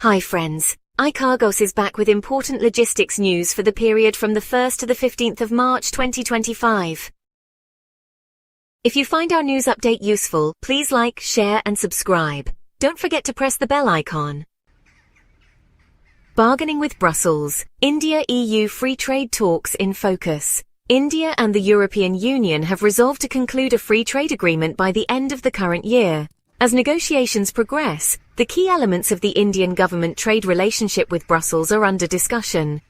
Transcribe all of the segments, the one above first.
Hi friends, iKargos is back with important logistics news for the period from the 1st to the 15th of March 2025. If you find our news update useful, please like, share and subscribe. Don't forget to press the bell icon. Bargaining with Brussels, India-EU free trade talks in focus. India and the European Union have resolved to conclude a free trade agreement by the end of the current year. As negotiations progress, the key elements of the Indian government trade relationship with Brussels are under discussion.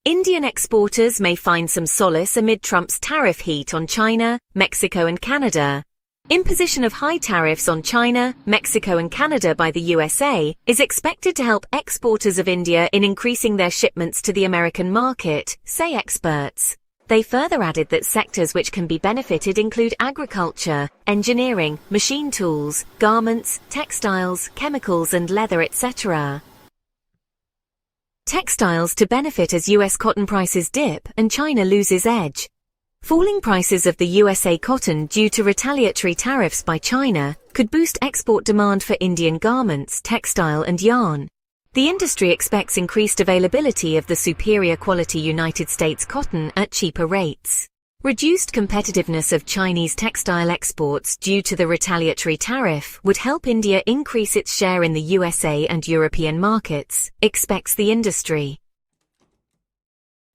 Indian exporters may find some solace amid Trump's tariff heat on China, Mexico and Canada. Imposition of high tariffs on China, Mexico and Canada by the USA is expected to help exporters of India in increasing their shipments to the American market, say experts. They further added that sectors which can be benefited include agriculture, engineering, machine tools, garments, textiles, chemicals and leather, etc. Textiles to benefit as US cotton prices dip and China loses edge. Falling prices of the USA cotton due to retaliatory tariffs by China could boost export demand for Indian garments, textile and yarn. The industry expects increased availability of the superior quality United States cotton at cheaper rates. Reduced competitiveness of Chinese textile exports due to the retaliatory tariff would help India increase its share in the USA and European markets, expects the industry.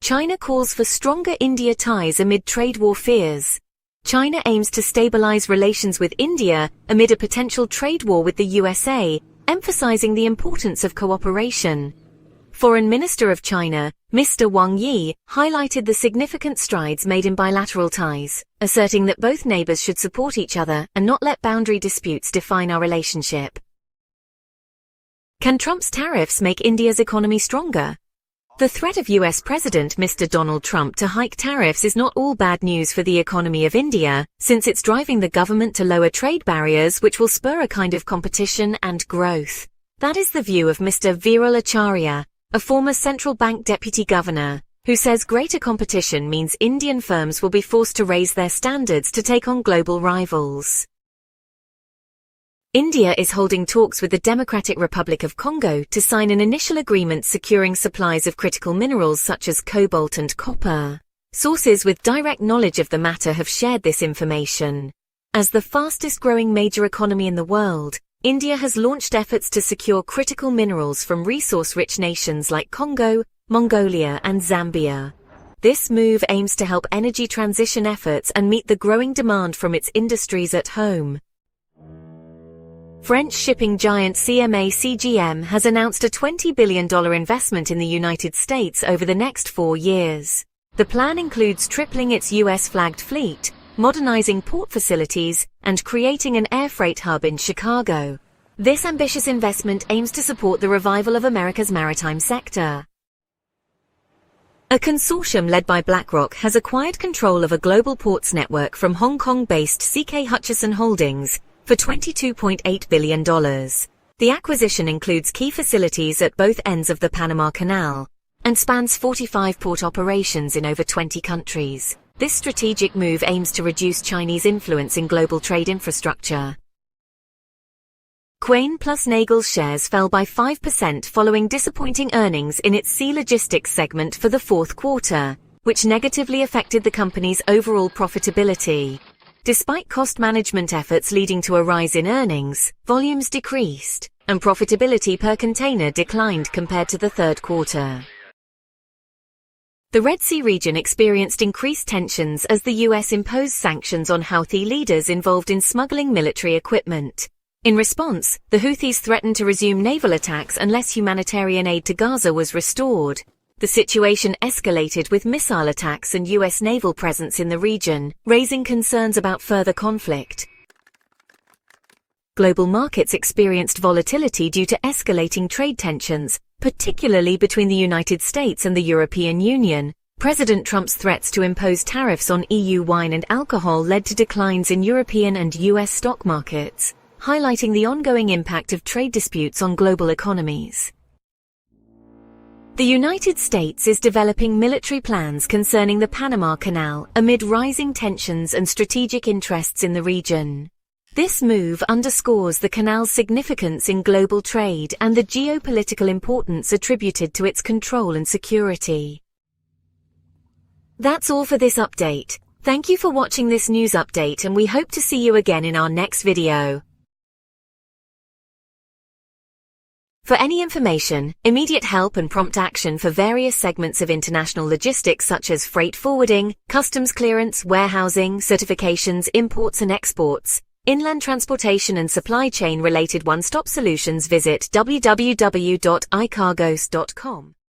China calls for stronger India ties amid trade war fears. China aims to stabilize relations with India amid a potential trade war with the USA, emphasizing the importance of cooperation. Foreign Minister of China, Mr. Wang Yi, highlighted the significant strides made in bilateral ties, asserting that both neighbors should support each other and not let boundary disputes define our relationship. Can Trump's tariffs make India's economy stronger? The threat of US President Mr. Donald Trump to hike tariffs is not all bad news for the economy of India, since it's driving the government to lower trade barriers which will spur a kind of competition and growth. That is the view of Mr. Viral Acharya, a former central bank deputy governor, who says greater competition means Indian firms will be forced to raise their standards to take on global rivals. India is holding talks with the Democratic Republic of Congo to sign an initial agreement securing supplies of critical minerals such as cobalt and copper. Sources with direct knowledge of the matter have shared this information. As the fastest-growing major economy in the world, India has launched efforts to secure critical minerals from resource-rich nations like Congo, Mongolia and Zambia. This move aims to help energy transition efforts and meet the growing demand from its industries at home. French shipping giant CMA CGM has announced a $20 billion investment in the United States over the next 4 years. The plan includes tripling its US-flagged fleet, modernizing port facilities, and creating an air freight hub in Chicago. This ambitious investment aims to support the revival of America's maritime sector. A consortium led by BlackRock has acquired control of a global ports network from Hong Kong-based CK Hutchison Holdings for $22.8 billion. The acquisition includes key facilities at both ends of the Panama Canal and spans 45 port operations in over 20 countries. This strategic move aims to reduce Chinese influence in global trade infrastructure. Kuehne Nagel's shares fell by 5% following disappointing earnings in its Sea Logistics segment for the fourth quarter, which negatively affected the company's overall profitability. Despite cost management efforts leading to a rise in earnings, volumes decreased, and profitability per container declined compared to the third quarter. The Red Sea region experienced increased tensions as the US imposed sanctions on Houthi leaders involved in smuggling military equipment. In response, the Houthis threatened to resume naval attacks unless humanitarian aid to Gaza was restored. The situation escalated with missile attacks and US naval presence in the region, raising concerns about further conflict. Global markets experienced volatility due to escalating trade tensions, particularly between the United States and the European Union. President Trump's threats to impose tariffs on EU wine and alcohol led to declines in European and US stock markets, highlighting the ongoing impact of trade disputes on global economies. The United States is developing military plans concerning the Panama Canal amid rising tensions and strategic interests in the region. This move underscores the canal's significance in global trade and the geopolitical importance attributed to its control and security. That's all for this update. Thank you for watching this news update, and we hope to see you again in our next video. For any information, immediate help and prompt action for various segments of international logistics such as freight forwarding, customs clearance, warehousing, certifications, imports and exports, inland transportation and supply chain related one-stop solutions, visit www.ikargos.com.